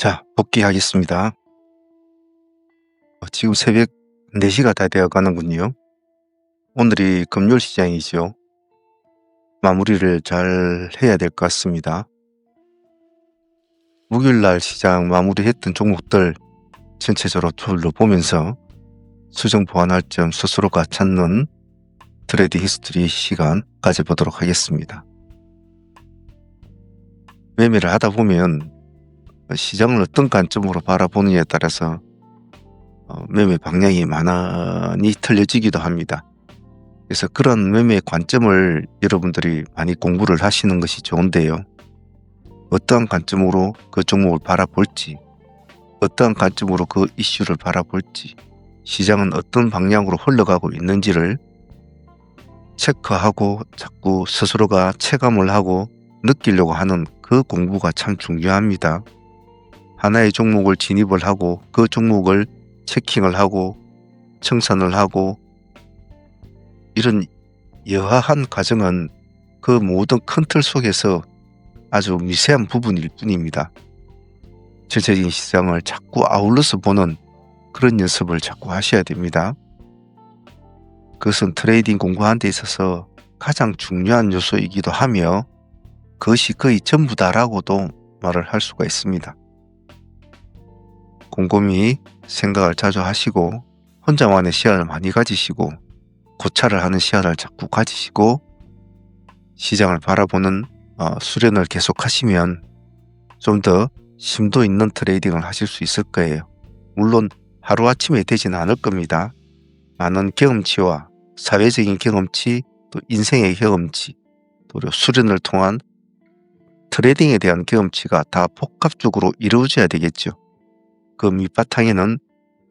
자, 복귀하겠습니다. 지금 새벽 4시가 다 되어 가는군요. 오늘이 금요일 시장이죠. 마무리를 잘 해야 될 것 같습니다. 목요일 날 시장 마무리했던 종목들 전체적으로 둘러보면서 수정 보완할 점 스스로가 찾는 트레이딩 히스토리 시간 가져보도록 하겠습니다. 매매를 하다 보면 시장을 어떤 관점으로 바라보느냐에 따라서 매매 방향이 많이 틀려지기도 합니다. 그래서 그런 매매 관점을 여러분들이 많이 공부를 하시는 것이 좋은데요. 어떠한 관점으로 그 종목을 바라볼지, 어떠한 관점으로 그 이슈를 바라볼지, 시장은 어떤 방향으로 흘러가고 있는지를 체크하고 자꾸 스스로가 체감을 하고 느끼려고 하는 그 공부가 참 중요합니다. 하나의 종목을 진입을 하고 그 종목을 체킹을 하고 청산을 하고 이런 여하한 과정은 그 모든 큰 틀 속에서 아주 미세한 부분일 뿐입니다. 전체적인 시장을 자꾸 아울러서 보는 그런 연습을 자꾸 하셔야 됩니다. 그것은 트레이딩 공부하는 데 있어서 가장 중요한 요소이기도 하며 그것이 거의 전부다라고도 말을 할 수가 있습니다. 곰곰이 생각을 자주 하시고 혼자만의 시야를 많이 가지시고 고찰을 하는 시야를 자꾸 가지시고 시장을 바라보는 수련을 계속하시면 좀 더 심도 있는 트레이딩을 하실 수 있을 거예요. 물론 하루아침에 되지는 않을 겁니다. 많은 경험치와 사회적인 경험치, 또 인생의 경험치, 또 수련을 통한 트레이딩에 대한 경험치가 다 복합적으로 이루어져야 되겠죠. 그 밑바탕에는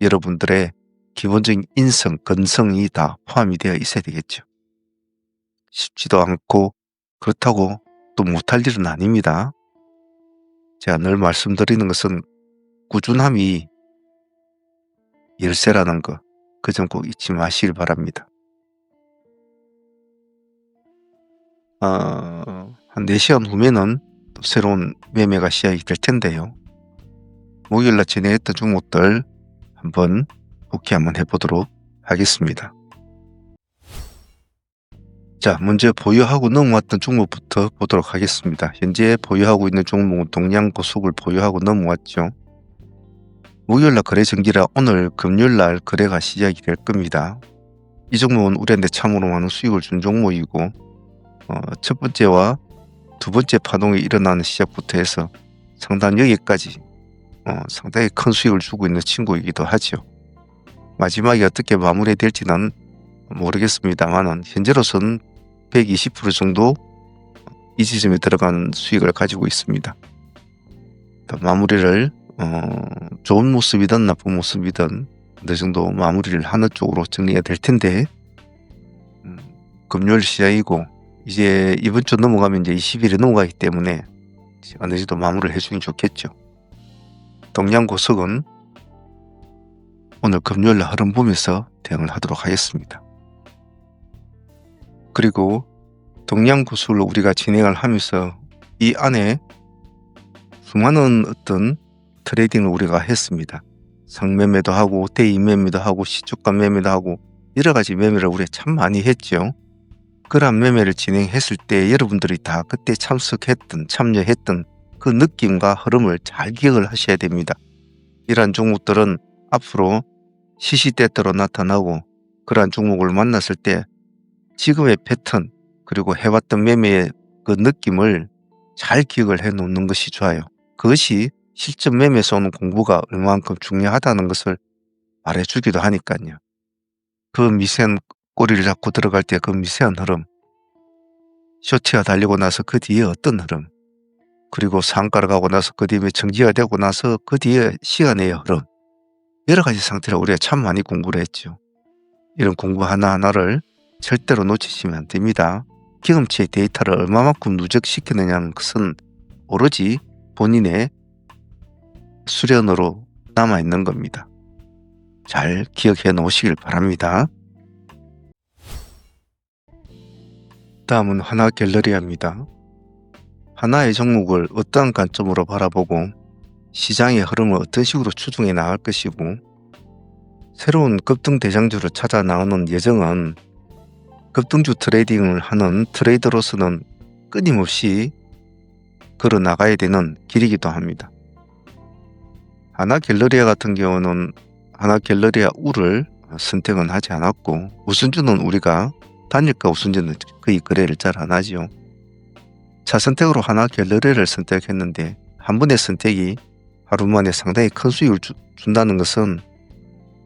여러분들의 기본적인 인성, 건성이 다 포함이 되어 있어야 되겠죠. 쉽지도 않고 그렇다고 또 못할 일은 아닙니다. 제가 늘 말씀드리는 것은 꾸준함이 열쇠라는 거, 그 점 꼭 잊지 마시길 바랍니다. 한 4시간 후면은 또 새로운 매매가 시작이 될 텐데요. 목요일날 진행했던 종목들 한번 복귀 한번 해보도록 하겠습니다. 자, 먼저 보유하고 넘어왔던 종목부터 보도록 하겠습니다. 현재 보유하고 있는 종목은 동양고속을 보유하고 넘어왔죠. 목요일날 거래 정기라 오늘 금요일날 거래가 시작이 될 겁니다. 이 종목은 우리한테 참으로 많은 수익을 준 종목이고 첫 번째와 두 번째 파동이 일어나는 시작부터 해서 상단 여기까지 상당히 큰 수익을 주고 있는 친구이기도 하죠. 마지막에 어떻게 마무리될지는 모르겠습니다만 현재로서는 120% 정도 이 지점에 들어가는 수익을 가지고 있습니다. 마무리를 좋은 모습이든 나쁜 모습이든 어느 정도 마무리를 하는 쪽으로 정리가 될 텐데 금요일 시작이고 이제 이번 주 넘어가면 이제 20일이 넘어가기 때문에 어느 정도 마무리를 해주는 게 좋겠죠. 동양고속은 오늘 금요일날 흐름 보면서 대응을 하도록 하겠습니다. 그리고 동양고속을 우리가 진행을 하면서 이 안에 수많은 어떤 트레이딩을 우리가 했습니다. 상매매도 하고 대인 매매도 하고 시초가 매매도 하고 여러 가지 매매를 우리가 참 많이 했죠. 그런 매매를 진행했을 때 여러분들이 다 그때 참여했던 그 느낌과 흐름을 잘 기억을 하셔야 됩니다. 이러한 종목들은 앞으로 시시때때로 나타나고 그러한 종목을 만났을 때 지금의 패턴 그리고 해왔던 매매의 그 느낌을 잘 기억을 해 놓는 것이 좋아요. 그것이 실전 매매에서 오는 공부가 얼마만큼 중요하다는 것을 말해주기도 하니까요. 그 미세한 꼬리를 잡고 들어갈 때 그 미세한 흐름, 쇼트가 달리고 나서 그 뒤에 어떤 흐름, 그리고 상가를 가고 나서 그 뒤에 정지가 되고 나서 그 뒤에 시간의 흐름, 여러 가지 상태를 우리가 참 많이 공부를 했죠. 이런 공부 하나하나를 절대로 놓치시면 안 됩니다. 경험치의 데이터를 얼마만큼 누적시키느냐는 것은 오로지 본인의 수련으로 남아있는 겁니다. 잘 기억해 놓으시길 바랍니다. 다음은 하나갤러리아입니다. 하나의 종목을 어떠한 관점으로 바라보고 시장의 흐름을 어떤 식으로 추종해 나갈 것이고, 새로운 급등 대장주를 찾아 나오는 예정은 급등주 트레이딩을 하는 트레이더로서는 끊임없이 걸어 나가야 되는 길이기도 합니다. 하나갤러리아 같은 경우는 하나갤러리아 우를 선택은 하지 않았고, 우선주는 우리가 단일가 우선주는 거의 거래를 잘 안 하지요. 차선택으로 하나갤러리아를 선택했는데 한 번의 선택이 하루 만에 상당히 큰 수익을 준다는 것은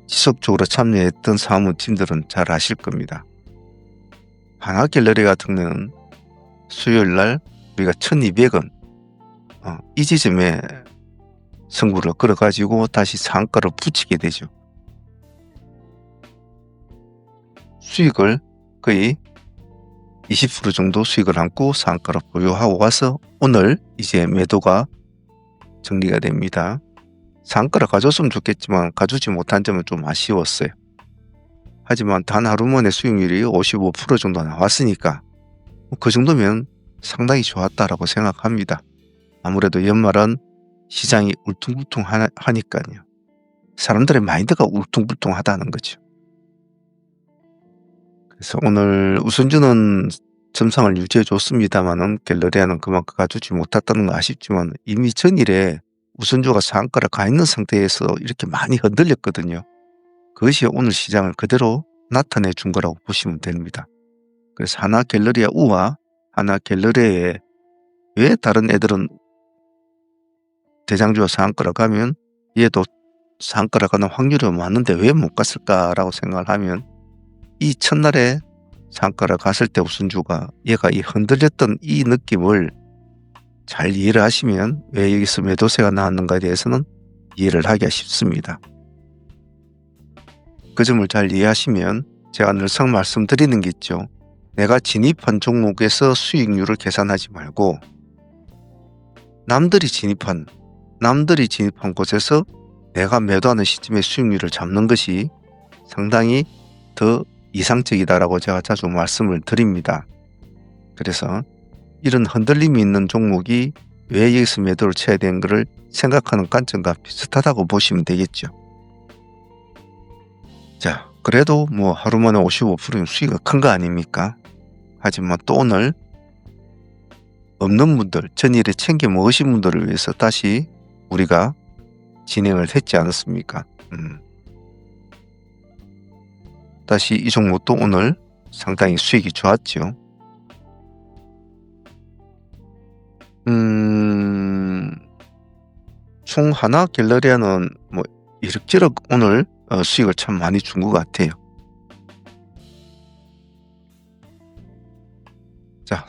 지속적으로 참여했던 사무팀들은 잘 아실 겁니다. 하나갤러리 같은 경우는 수요일날 우리가 1200원 이 지점에 승부를 걸어가지고 다시 상한가를 붙이게 되죠. 수익을 거의 20% 정도 수익을 안고 상한가를 보유하고 와서 오늘 이제 매도가 정리가 됩니다. 상한가를 가져왔으면 좋겠지만 가져오지 못한 점은 좀 아쉬웠어요. 하지만 단 하루 만에 수익률이 55% 정도 나왔으니까 그 정도면 상당히 좋았다라고 생각합니다. 아무래도 연말은 시장이 울퉁불퉁하니까요. 사람들의 마인드가 울퉁불퉁하다는 거죠. 그래서 오늘 우선주는 점상을 유지해 줬습니다만은 갤러리아는 그만큼 가져오지 못했다는 건 아쉽지만 이미 전일에 우선주가 상한가를 가 있는 상태에서 이렇게 많이 흔들렸거든요. 그것이 오늘 시장을 그대로 나타내 준 거라고 보시면 됩니다. 그래서 하나갤러리아 우와 하나갤러리아에 왜 다른 애들은 대장주가 상한가를 가면 얘도 상한가를 가는 확률이 많은데 왜 못 갔을까라고 생각을 하면 이 첫날에 상한가를 갔을 때 우선주가 얘가 이 흔들렸던 이 느낌을 잘 이해를 하시면 왜 여기서 매도세가 나왔는가에 대해서는 이해를 하기가 쉽습니다. 그 점을 잘 이해하시면 제가 늘상 말씀드리는 게 있죠. 내가 진입한 종목에서 수익률을 계산하지 말고 남들이 진입한 곳에서 내가 매도하는 시점의 수익률을 잡는 것이 상당히 더 이상적이다라고 제가 자주 말씀을 드립니다. 그래서 이런 흔들림이 있는 종목이 왜 여기서 매도를 쳐야 되는 것을 생각하는 관점과 비슷하다고 보시면 되겠죠. 자, 그래도 뭐 하루 만에 55%는 수익이 큰 거 아닙니까? 하지만 또 오늘 없는 분들, 전일에 챙겨 먹으신 분들을 위해서 다시 우리가 진행을 했지 않았습니까? 다시 이 종목도 오늘 상당히 수익이 좋았죠. 총 하나갤러리아는 뭐 이럭저럭 오늘 수익을 참 많이 준 것 같아요. 자,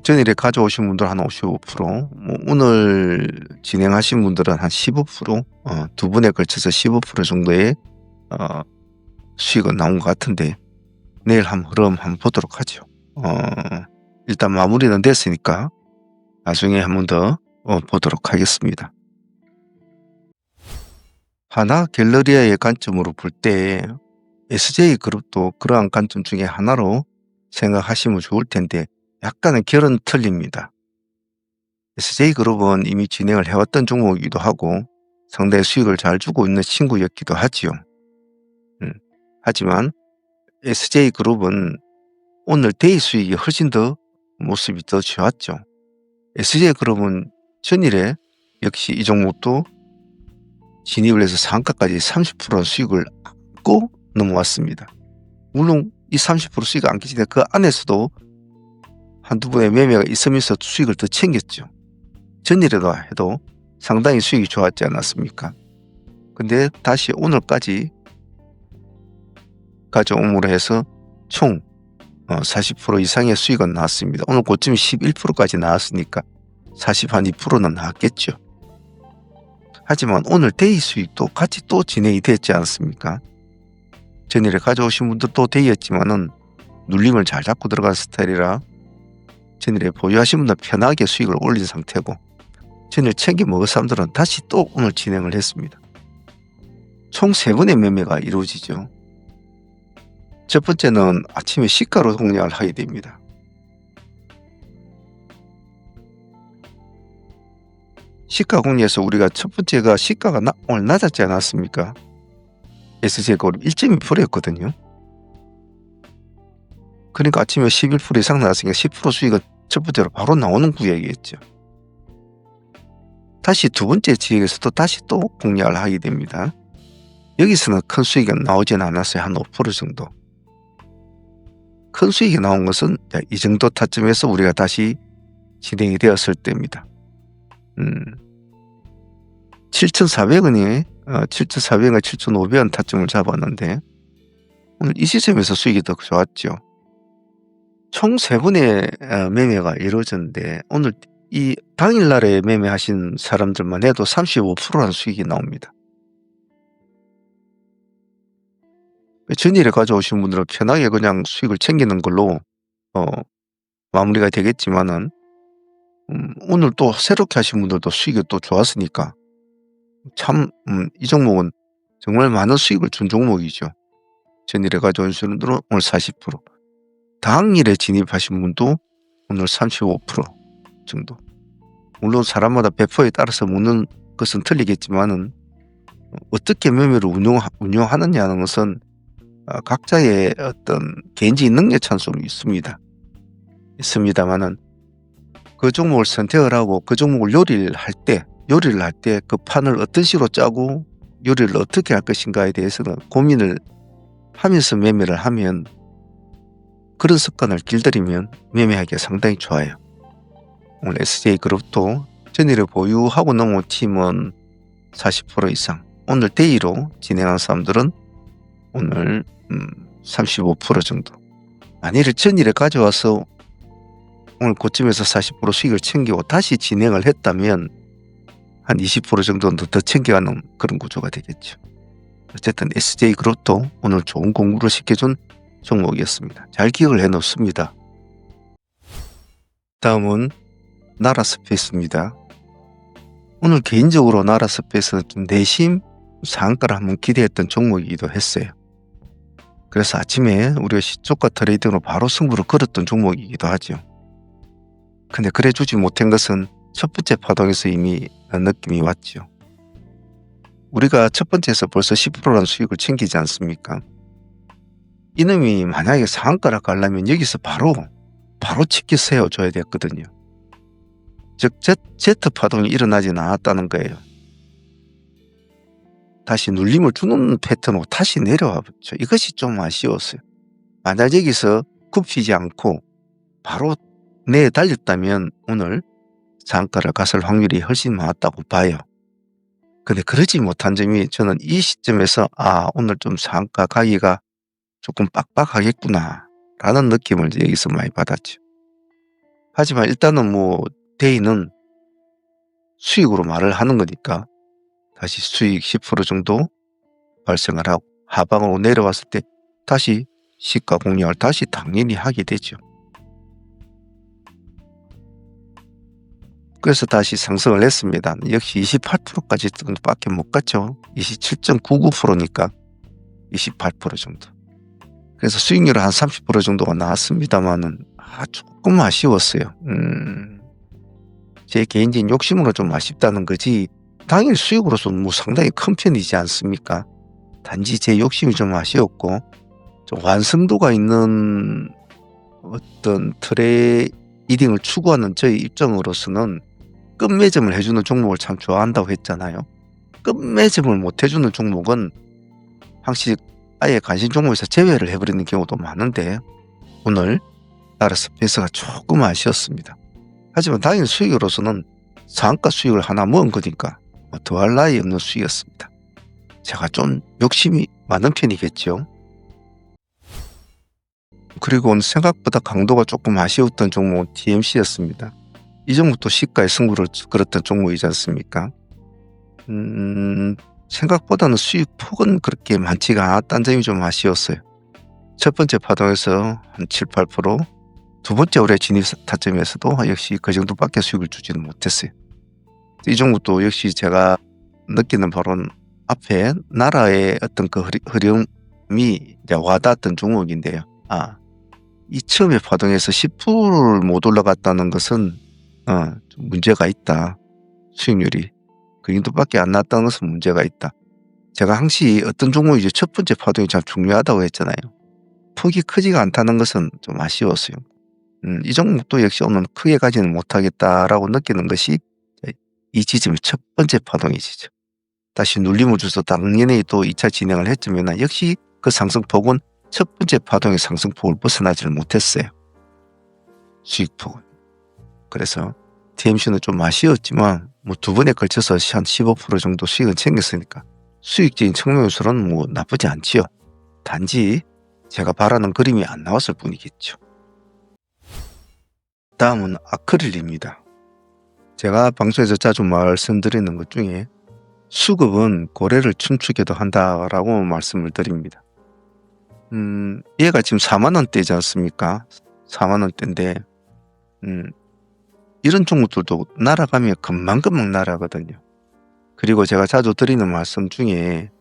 전일에 가져오신 분들 한 55%, 뭐 오늘 진행하신 분들은 한 15%, 두 번에 걸쳐서 15% 정도의 수익은 나온 것 같은데 내일 한번 흐름 한번 보도록 하죠. 일단 마무리는 됐으니까 나중에 한 번 더 보도록 하겠습니다. 하나갤러리아의 관점으로 볼 때 SJ그룹도 그러한 관점 중에 하나로 생각하시면 좋을 텐데 약간은 결은 틀립니다. SJ그룹은 이미 진행을 해왔던 종목이기도 하고 상당히 수익을 잘 주고 있는 친구였기도 하지요. 하지만 SJ그룹은 오늘 데이 수익이 훨씬 더 모습이 더 좋았죠. SJ그룹은 전일에 역시 이 종목도 진입을 해서 상한가까지 30% 수익을 안고 넘어왔습니다. 물론 이 30% 수익을 안기지만 그 안에서도 한두 번의 매매가 있으면서 수익을 더 챙겼죠. 전일에도 해도 상당히 수익이 좋았지 않았습니까? 근데 다시 오늘까지 가져옴으로 해서 총 40% 이상의 수익은 나왔습니다. 오늘 고점이 11%까지 나왔으니까 42%는 나왔겠죠. 하지만 오늘 데이 수익도 같이 또 진행이 됐지 않습니까? 전일에 가져오신 분들도 데이였지만은 눌림을 잘 잡고 들어간 스타일이라 전일에 보유하신 분들 편하게 수익을 올린 상태고 전일 챙겨 먹을 사람들은 다시 또 오늘 진행을 했습니다. 총 3번의 매매가 이루어지죠. 첫 번째는 아침에 시가로 공략을 하게 됩니다. 시가 공략에서 우리가 첫 번째가 시가가 오늘 낮았지 않았습니까? SJ가 1.2%였거든요. 그러니까 아침에 11% 이상 나왔으니까 10% 수익은 첫 번째로 바로 나오는 구역이었죠. 다시 두 번째 지역에서도 다시 또 공략을 하게 됩니다. 여기서는 큰 수익이 나오진 않았어요. 한 5% 정도. 큰 수익이 나온 것은 이 정도 타점에서 우리가 다시 진행이 되었을 때입니다. 7,400원이 7,400원, 7,500원 타점을 잡았는데 오늘 이 시점에서 수익이 더 좋았죠. 총 3번의 매매가 이루어졌는데 오늘 이 당일날에 매매하신 사람들만 해도 35%라는 수익이 나옵니다. 전일에 가져오신 분들은 편하게 그냥 수익을 챙기는 걸로 마무리가 되겠지만은 오늘 또 새롭게 하신 분들도 수익이 또 좋았으니까 참 이 종목은 정말 많은 수익을 준 종목이죠. 전일에 가져오신 분들은 오늘 40%, 당일에 진입하신 분도 오늘 35% 정도. 물론 사람마다 배포에 따라서 묻는 것은 틀리겠지만은 어떻게 매매를 운용하느냐는 것은 각자의 어떤 개인적인 능력 찬성이 있습니다만은 그 종목을 선택을 하고 그 종목을 요리를 할 때 그 판을 어떤 식으로 짜고 요리를 어떻게 할 것인가에 대해서는 고민을 하면서 매매를 하면, 그런 습관을 길들이면 매매하기가 상당히 좋아요. 오늘 SJ그룹도 전일에 보유하고 넘어온 팀은 40% 이상, 오늘 데이로 진행한 사람들은 오늘 35% 정도. 만일 전일에 가져와서 오늘 고점에서 40% 수익을 챙기고 다시 진행을 했다면 한 20% 정도는 더 챙겨가는 그런 구조가 되겠죠. 어쨌든 SJ그룹도 오늘 좋은 공부를 시켜준 종목이었습니다. 잘 기억을 해놓습니다. 다음은 나라스페이스입니다. 오늘 개인적으로 나라스페이스는 좀 내심 상한가를 한번 기대했던 종목이기도 했어요. 그래서 아침에 우리가 시초가 트레이딩으로 바로 승부를 걸었던 종목이기도 하죠. 근데 그래주지 못한 것은 첫 번째 파동에서 이미 느낌이 왔죠. 우리가 첫 번째에서 벌써 10%라는 수익을 챙기지 않습니까? 이놈이 만약에 상한가를 가려면 여기서 바로 치기 세워줘야 됐거든요. 즉 Z 파동이 일어나지는 않았다는 거예요. 다시 눌림을 주는 패턴으로 다시 내려와 버렸죠. 이것이 좀 아쉬웠어요. 만약 여기서 굽히지 않고 바로 내달렸다면 오늘 상한가를 갔을 확률이 훨씬 많았다고 봐요. 근데 그러지 못한 점이 저는 이 시점에서 오늘 좀 상한가 가기가 조금 빡빡하겠구나 라는 느낌을 여기서 많이 받았죠. 하지만 일단은 데이는 수익으로 말을 하는 거니까 다시 수익 10% 정도 발생을 하고 하방으로 내려왔을 때 다시 시가 공략을 다시 당연히 하게 되죠. 그래서 다시 상승을 했습니다. 역시 28%까지 정도밖에 못 갔죠. 27.99%니까 28% 정도. 그래서 수익률은 한 30% 정도가 나왔습니다만은 조금 아쉬웠어요. 제 개인적인 욕심으로 좀 아쉽다는 거지 당일 수익으로서는 상당히 큰 편이지 않습니까? 단지 제 욕심이 좀 아쉬웠고 좀 완성도가 있는 어떤 트레이딩을 추구하는 저희 입장으로서는 끝매점을 해주는 종목을 참 좋아한다고 했잖아요. 끝매점을 못 해주는 종목은 항상 아예 관심 종목에서 제외를 해버리는 경우도 많은데 오늘 나라스페이스가 조금 아쉬웠습니다. 하지만 당일 수익으로서는 상한가 수익을 하나 모은 거니까 더할 나위 없는 수익이었습니다. 제가 좀 욕심이 많은 편이겠죠. 그리고 오늘 생각보다 강도가 조금 아쉬웠던 종목은 TMC였습니다. 이 종목도 시가에 승부를 걸었던 종목이지 않습니까? 생각보다는 수익 폭은 그렇게 많지가 않았다는 점이 좀 아쉬웠어요. 첫 번째 파동에서 한 7, 8%, 두 번째 올해 진입 타점에서도 역시 그 정도밖에 수익을 주지는 못했어요. 이 종목도 역시 제가 느끼는 바로는 앞에 나라의 어떤 그 흐름이 이제 와닿았던 종목인데요. 이 처음에 파동에서 10%를 못 올라갔다는 것은 좀 문제가 있다. 수익률이. 그 정도밖에 안 났다는 것은 문제가 있다. 제가 항시 어떤 종목이 이제 첫 번째 파동이 참 중요하다고 했잖아요. 폭이 크지가 않다는 것은 좀 아쉬웠어요. 이 종목도 역시 오늘 크게 가지는 못하겠다라고 느끼는 것이 이 지점의 첫 번째 파동의 지점. 다시 눌림을 줘서 당연히 또 2차 진행을 했지만 역시 그 상승폭은 첫 번째 파동의 상승폭을 벗어나지를 못했어요. 수익폭은. 그래서 TMC는 좀 아쉬웠지만 뭐 두 번에 걸쳐서 한 15% 정도 수익은 챙겼으니까 수익적인 측면에서는 뭐 나쁘지 않지요. 단지 제가 바라는 그림이 안 나왔을 뿐이겠죠. 다음은 아크릴입니다. 제가 방송에서 자주 말씀드리는 것 중에 수급은 고래를 춤추게도 한다라고 말씀을 드립니다. 얘가 지금 4만 원대지 않습니까? 4만 원대인데 이런 종목들도 날아가면 금방금방 날아가거든요. 그리고 제가 자주 드리는 말씀 중에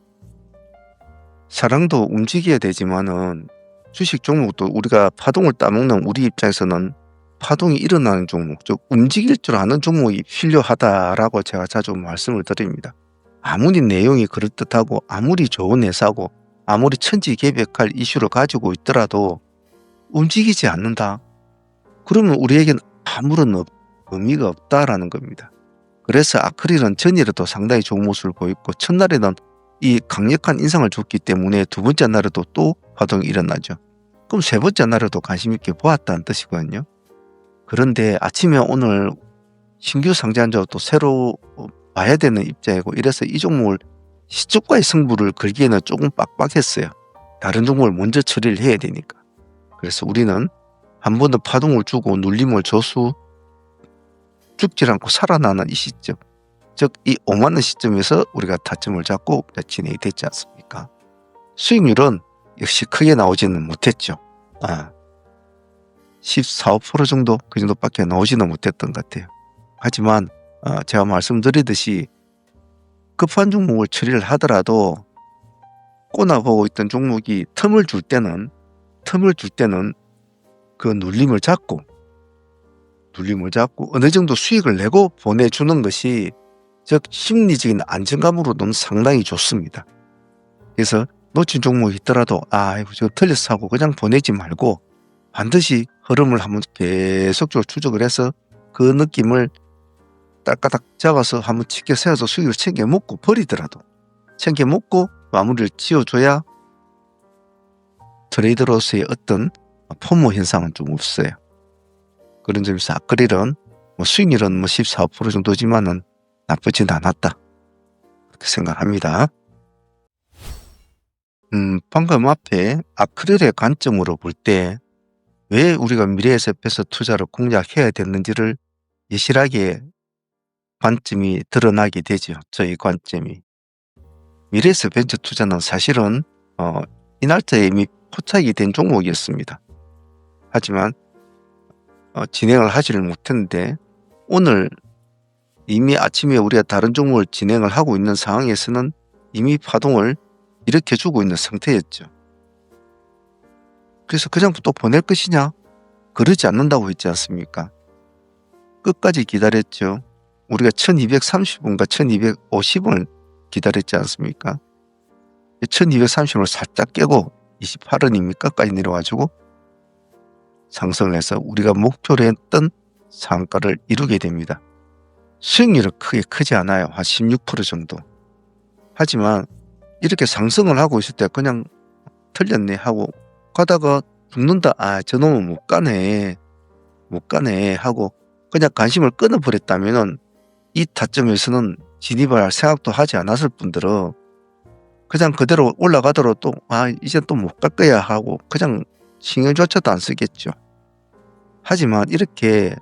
사랑도 움직여야 되지만은 주식 종목도 우리가 파동을 따먹는 우리 입장에서는 파동이 일어나는 종목, 즉 움직일 줄 아는 종목이 필요하다라고 제가 자주 말씀을 드립니다. 아무리 내용이 그럴듯하고 아무리 좋은 회사고 아무리 천지개벽할 이슈를 가지고 있더라도 움직이지 않는다. 그러면 우리에겐 아무런 의미가 없다라는 겁니다. 그래서 아크릴은 전일에도 상당히 좋은 모습을 보였고 첫날에는 이 강력한 인상을 줬기 때문에 두 번째 날에도 또 파동이 일어나죠. 그럼 세 번째 날에도 관심 있게 보았다는 뜻이거든요. 그런데 아침에 오늘 신규 상장한 또 새로 봐야 되는 입장이고 이래서 이 종목을 시초가의 승부를 걸기에는 조금 빡빡했어요. 다른 종목을 먼저 처리를 해야 되니까. 그래서 우리는 한 번 더 파동을 주고 눌림을 줘서 죽지 않고 살아나는 이 시점, 즉 이 5만 원 시점에서 우리가 타점을 잡고 진행이 됐지 않습니까? 수익률은 역시 크게 나오지는 못했죠. 14, 5% 정도 그 정도밖에 나오지는 못했던 것 같아요. 하지만 제가 말씀드리듯이 급한 종목을 처리를 하더라도 꼬나보고 있던 종목이 틈을 줄 때는 그 눌림을 잡고 어느 정도 수익을 내고 보내주는 것이 즉 심리적인 안정감으로는 상당히 좋습니다. 그래서 놓친 종목이 있더라도 이거 지금 틀렸어 하고 그냥 보내지 말고 반드시 흐름을 한번 계속적으로 추적을 해서 그 느낌을 딸까닥 잡아서 한번 치켜 세워서 수익을 챙겨 먹고 버리더라도 챙겨 먹고 마무리를 지어줘야 트레이더로서의 어떤 포모 현상은 좀 없어요. 그런 점에서 아크릴은 수익률은 14, 5% 정도지만은 나쁘진 않았다. 그렇게 생각합니다. 방금 앞에 아크릴의 관점으로 볼 때 왜 우리가 미래에셋에서 투자를 공략해야 되는지를 예실하게 관점이 드러나게 되죠. 저희 관점이. 미래에셋 벤처 투자는 사실은 이 날짜에 이미 포착이 된 종목이었습니다. 하지만 진행을 하지를 못했는데 오늘 이미 아침에 우리가 다른 종목을 진행을 하고 있는 상황에서는 이미 파동을 일으켜주고 있는 상태였죠. 그래서 그냥 또 보낼 것이냐? 그러지 않는다고 했지 않습니까? 끝까지 기다렸죠. 우리가 1230원과 1250원을 기다렸지 않습니까? 1230원을 살짝 깨고 28원입니까까지 내려와주고 상승을 해서 우리가 목표로 했던 상가를 이루게 됩니다. 수익률은 크게 크지 않아요. 한 16% 정도. 하지만 이렇게 상승을 하고 있을 때 그냥 틀렸네 하고 가다가 죽는다. 저놈은 못 가네 하고 그냥 관심을 끊어버렸다면은 이 타점에서는 진입을 할 생각도 하지 않았을 뿐더러 그냥 그대로 올라가더라도 이제 또 못 갈 거야 하고 그냥 신경조차도 안 쓰겠죠. 하지만 이렇게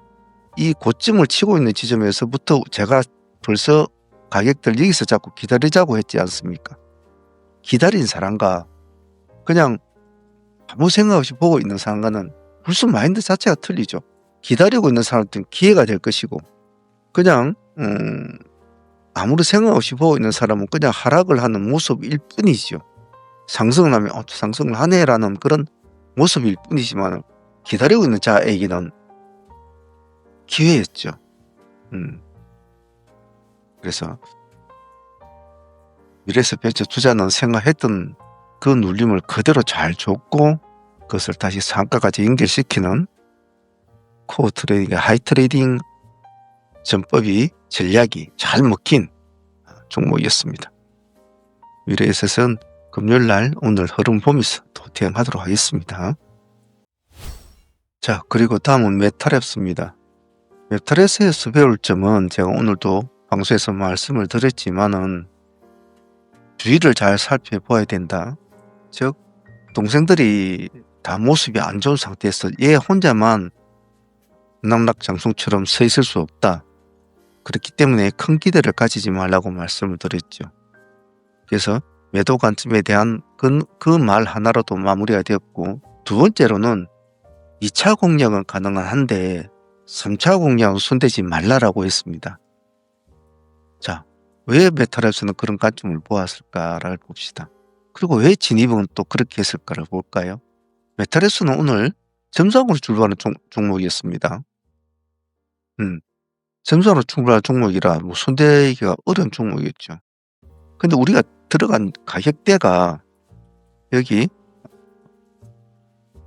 이 고점을 치고 있는 지점에서부터 제가 벌써 가격들 여기서 자꾸 기다리자고 했지 않습니까? 기다린 사람과 그냥 아무 생각 없이 보고 있는 사람과는 벌써 마인드 자체가 틀리죠. 기다리고 있는 사람들은 기회가 될 것이고 그냥 아무리 생각 없이 보고 있는 사람은 그냥 하락을 하는 모습일 뿐이죠. 상승을 하면 상승을 하네라는 그런 모습일 뿐이지만 기다리고 있는 자에게는 기회였죠. 그래서 미래에셋벤처 투자는 생각했던 그 눌림을 그대로 잘 줬고 그것을 다시 상가까지 연결시키는 코어 트레이딩, 하이 트레이딩 전법이 전략이 잘 먹힌 종목이었습니다. 미래에셋은 금요일날 오늘 흐름 보면서 도태하도록 하겠습니다. 자, 그리고 다음은 메타랩스입니다. 메타랩스에서 배울 점은 제가 오늘도 방송에서 말씀을 드렸지만은 주의를 잘 살펴봐야 된다. 즉 동생들이 다 모습이 안 좋은 상태에서 얘 혼자만 낙낙장성처럼 서 있을 수 없다. 그렇기 때문에 큰 기대를 가지지 말라고 말씀을 드렸죠. 그래서 매도 관점에 대한 그 말 하나로도 마무리가 되었고, 두 번째로는 2차 공략은 가능은 한데 3차 공략은 손대지 말라라고 했습니다. 자, 왜 메타랩스는 그런 관점을 보았을까를 봅시다. 그리고 왜 진입은 또 그렇게 했을까를 볼까요? 메타랩스는 오늘 점상으로 출발하는 종목이었습니다. 점상으로 출발하는 종목이라 뭐 손대기가 어려운 종목이었죠. 근데 우리가 들어간 가격대가 여기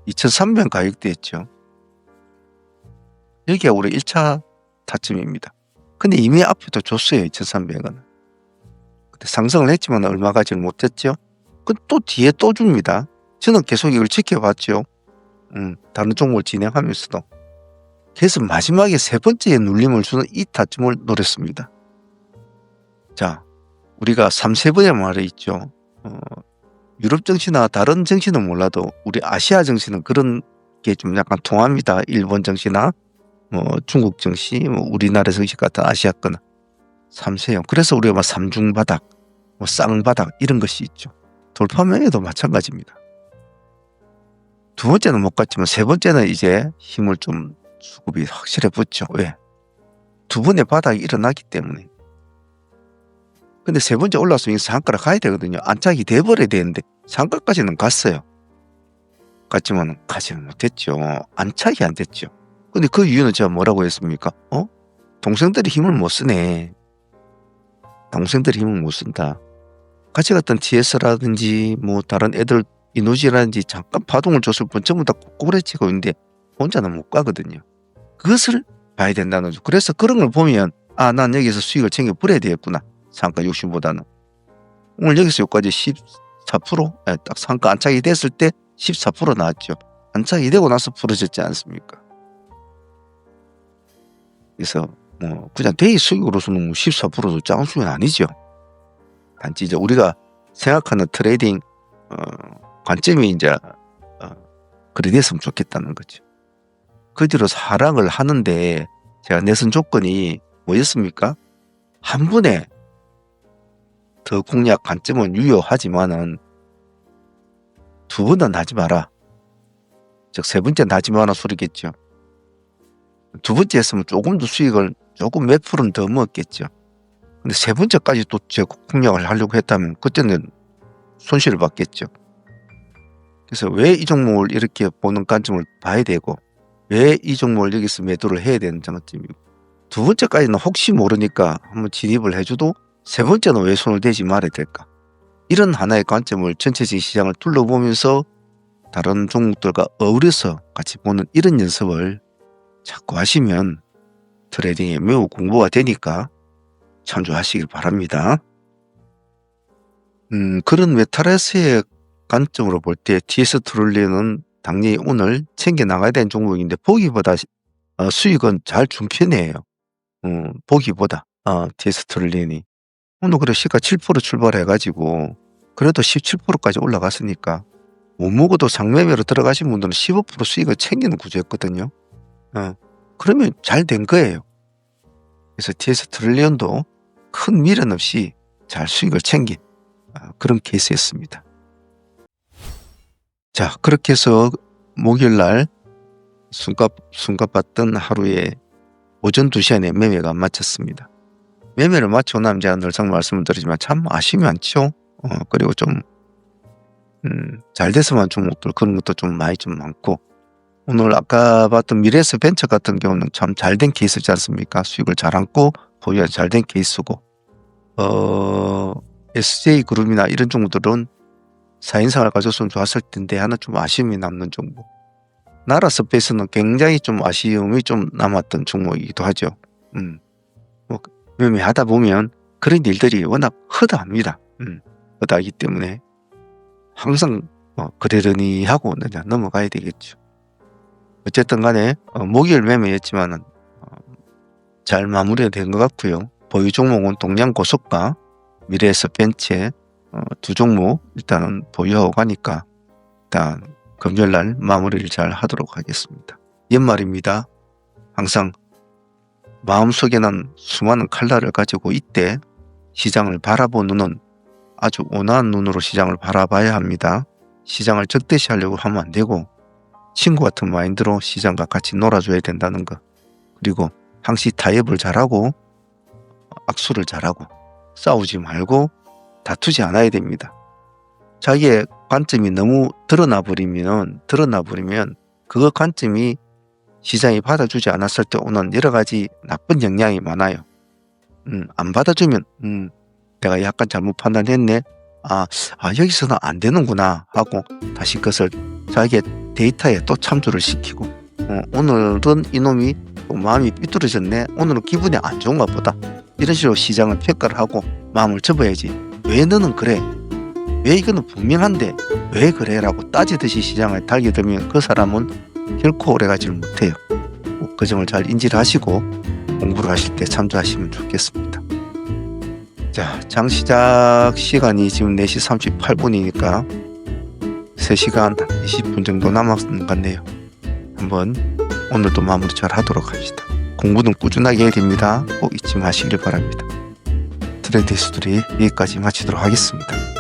2300 가격대였죠. 여기가 우리 1차 타점입니다. 근데 이미 앞에도 줬어요. 2300은. 근데 상승을 했지만 얼마 가지를 못했죠. 또 뒤에 또 줍니다. 저는 계속 이걸 지켜봤죠. 다른 종목을 진행하면서도. 그래서 마지막에 세 번째 눌림을 주는 이 타점을 노렸습니다. 자, 우리가 3세번의 말에 있죠. 유럽 정시나 다른 정시는 몰라도 우리 아시아 정시는 그런 게 좀 약간 통합니다. 일본 정시나 뭐 중국 정시, 뭐 우리나라 정시 같은 아시아권 3세형. 그래서 우리가 막 삼중바닥, 뭐 쌍바닥 이런 것이 있죠. 돌파명에도 마찬가지입니다. 두 번째는 못 갔지만 세 번째는 이제 힘을 좀 수급이 확실히 붙죠. 왜? 두 번의 바닥이 일어나기 때문에. 근데 세 번째 올라왔으면 상가를 가야 되거든요. 안착이 돼버려야 되는데 상가까지는 갔어요. 갔지만 가지는 못했죠. 안착이 안 됐죠. 근데 그 이유는 제가 뭐라고 했습니까? 동생들이 힘을 못 쓰네. 동생들이 힘을 못 쓴다. 같이 갔던 TS라든지 뭐 다른 애들 이노지라든지 잠깐 파동을 줬을 뿐 전부 다 꼬꾸라치고 있는데 혼자는 못 가거든요. 그것을 봐야 된다는 거죠. 그래서 그런 걸 보면 난 여기서 수익을 챙겨 버려야 되겠구나. 상가 60보다는. 오늘 여기서 여기까지 14%? 딱 상가 안착이 됐을 때 14% 나왔죠. 안착이 되고 나서 풀어졌지 않습니까? 그래서 뭐 그냥 데이 수익으로서는 14%도 작은 수익은 아니죠. 단지 이제 우리가 생각하는 트레이딩 관점이 이제 그래 됐으면 좋겠다는 거죠. 그 뒤로 하락을 하는데 제가 내선 조건이 뭐였습니까? 한 번에 더 공략 관점은 유효하지만은 두 번은 하지 마라. 즉 세 번째는 하지 마라 소리겠죠. 두 번째 했으면 조금 더 수익을 조금 몇 프로는 더 먹었겠죠. 근데 세 번째까지 또 제 공략을 하려고 했다면 그때는 손실을 받겠죠. 그래서 왜 이 종목을 이렇게 보는 관점을 봐야 되고 왜 이 종목을 여기서 매도를 해야 되는 장점이고 두 번째까지는 혹시 모르니까 한번 진입을 해줘도 세 번째는 왜 손을 대지 말아야 될까? 이런 하나의 관점을 전체적인 시장을 둘러보면서 다른 종목들과 어우러서 같이 보는 이런 연습을 자꾸 하시면 트레이딩에 매우 공부가 되니까 참조하시길 바랍니다. 그런 메타랩스의 관점으로 볼 때 TS 트롤리는 당연히 오늘 챙겨 나가야 되는 종목인데 보기보다 수익은 잘 준 편이에요. 보기보다 TS 트롤리니 오늘 그래 시가 7% 출발해가지고 그래도 17%까지 올라갔으니까 못 먹어도 상매매로 들어가신 분들은 15% 수익을 챙기는 구조였거든요. 그러면 잘 된 거예요. 그래서 TS 트릴리언도 큰 미련 없이 잘 수익을 챙긴 그런 케이스였습니다. 자, 그렇게 해서 목요일날 순값 받던 하루에 오전 2시간에 매매가 마쳤습니다. 매매를 마치고 나면 제가 늘상 말씀을 드리지만 참 아쉬움이 많죠. 그리고 좀 잘 돼서만 종목들 그런 것도 좀 많이 좀 많고 오늘 아까 봤던 미래에셋벤처 같은 경우는 참 잘 된 케이스지 않습니까? 수익을 잘 안고 보유가 잘 된 케이스고 SJ그룹이나 이런 종목들은 4인상을 가졌으면 좋았을 텐데 하나 좀 아쉬움이 남는 종목. 나라스페이스는 굉장히 좀 아쉬움이 좀 남았던 종목이기도 하죠. 뭐 매매하다 보면 그런 일들이 워낙 허다합니다. 허다하기 때문에 항상 그러려니 하고 그냥 넘어가야 되겠죠. 어쨌든 간에 목요일 매매였지만은 잘 마무리가 된 것 같고요. 보유 종목은 동양고속과 미래에셋벤츠 두 종목 일단은 보유하고 가니까 일단 금요일날 마무리를 잘 하도록 하겠습니다. 연말입니다. 항상 마음속에는 수많은 칼날을 가지고 이때 시장을 바라보는 눈은 아주 온화한 눈으로 시장을 바라봐야 합니다. 시장을 적대시하려고 하면 안 되고 친구 같은 마인드로 시장과 같이 놀아줘야 된다는 것. 그리고 항시 타협을 잘하고 악수를 잘하고 싸우지 말고 다투지 않아야 됩니다. 자기의 관점이 너무 드러나 버리면 그 관점이 시장이 받아주지 않았을 때 오는 여러 가지 나쁜 영향이 많아요. 안 받아주면 내가 약간 잘못 판단했네. 여기서는 안 되는구나 하고 다시 그것을 자기의 데이터에 또 참조를 시키고 오늘은 이놈이 마음이 삐뚤어졌네. 오늘은 기분이 안 좋은가 보다. 이런 식으로 시장을 평가를 하고 마음을 접어야지. 왜 너는 그래? 왜 이거는 분명한데 왜 그래? 라고 따지듯이 시장을 달겨들면 그 사람은 결코 오래가지를 못해요. 그 점을 잘 인지를 하시고 공부를 하실 때 참조하시면 좋겠습니다. 자, 장 시작 시간이 지금 4시 38분이니까 3시간 20분 정도 남았는 것 같네요. 한번 오늘도 마무리 잘 하도록 합시다. 공부는 꾸준하게 해야 됩니다. 꼭 잊지 마시길 바랍니다. 트레이드 히스토리 여기까지 마치도록 하겠습니다.